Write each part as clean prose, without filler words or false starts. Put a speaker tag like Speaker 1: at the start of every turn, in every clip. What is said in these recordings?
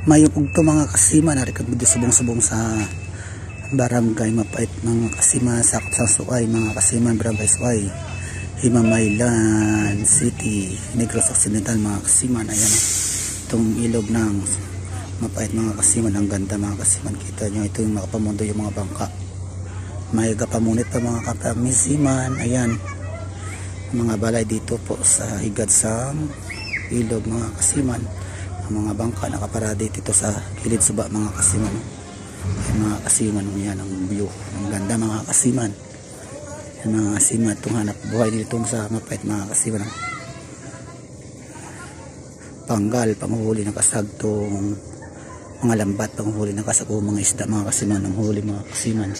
Speaker 1: Mayong ugto mga kasima, narikag video subong-subong sa barangay Mapait mga kasima, sakop sa Suay mga kasima, barangay Suay, Himamaylan City, Negros Occidental mga kasima. Ayan itong ilog ng Mapait mga kasima, ang ganda mga kasima. Kita nyo ito yung makapamundo yung mga bangka, may kapamunit pa mga kapamisiman. Ayan mga balay dito po sa higad sa ilog mga kasiman. Ang mga bangka nakaparada dito sa gilid suba mga kasiman. Ay mga kasiman, yan ang view, ang ganda mga kasiman. Yan mga kasiman, itong hanap buhay dito sa Mapait mga kasiman. Panggal, panghuli ng kasag, itong mga lambat, panghuli ng kasag, o mga isda mga kasiman, ang huli mga kasiman.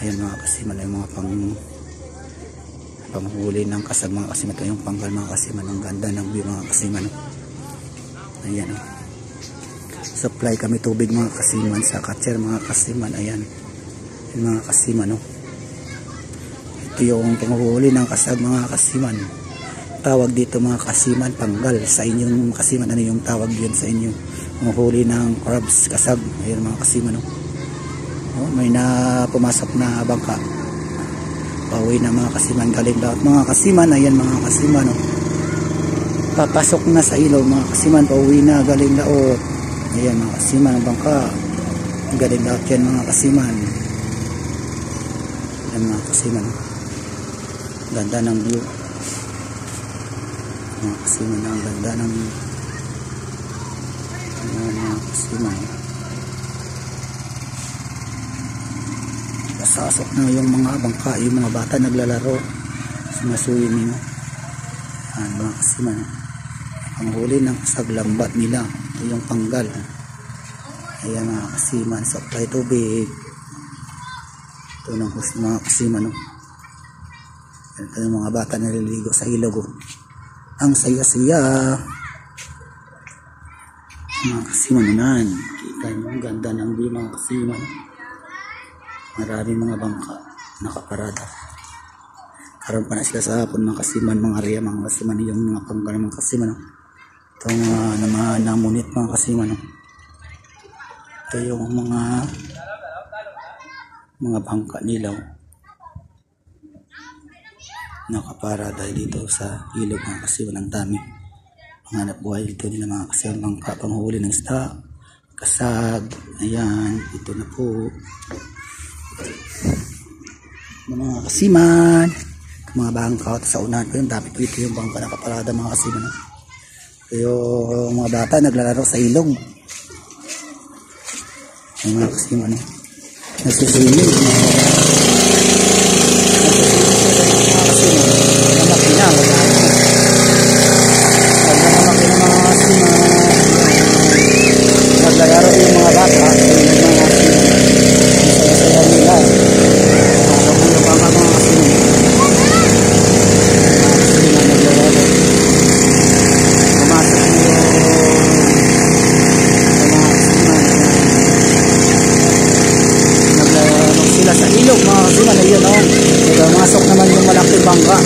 Speaker 1: Ayan mga kasiman, ay mga panghuli ng kasag mga kasiman. Ito yung panggal mga kasiman, ang ganda ng view mga kasiman. Ayan, supply kami tubig mga kasiman sa catcher mga kasiman. Ayan yung mga kasiman, ito yung panghuli ng kasag mga kasiman. Tawag dito mga kasiman, panggal. Sa inyong kasiman, ano yung tawag yun sa inyo? Panghuli ng crabs, kasag. Ayan mga kasiman, may na pumasok na bangka, pauwi na mga kasiman, galing lahat mga kasiman. Ayan mga kasiman, papasok na sa ilaw mga kasiman, pauwi na galing laot. Ayan mga kasiman, ang bangka galing laot yan mga kasiman. Ayan mga kasiman, ganda ng view mga kasiman, ang ganda ng mga kasiman. Pasasok na yung mga bangka, yung mga bata naglalaro, sumasuyin nyo. Ayan mga kasiman, ang huli ng kasaglambat nila, ito yung panggal. Ayan mga kasiman, supply tubig. Ito ng host mga kasiman. Ito yung mga bata naliligo sa ilog. Ang saya-saya mga kasiman naman. Kita nyo ang ganda ng view mga kasiman. Maraming mga bangka nakaparada. Karoon pa na sila sa hapon mga kasiman, mga area mga kasiman, yung mga panggal mga kasiman. Itong namunit mga kasiman. Ito yung mga bangka nila nakaparada dito sa ilog mga kasiman. Ang dami mga buhay dito nila mga kasiman, bangka, panghuli ng isda, kasag. Ayan, ito na po mga kasiman, mga bangka sa unahan ko yung dami po. Ito yung bangka nakaparada mga kasiman. Yung mga bata naglalaro sa ilog. Yung mga kasiman nagsusulit mga makina, naglalaro yung mga bata, yung mga sa ilog mga kasiman. Ayun, masok naman yung malaking bangka.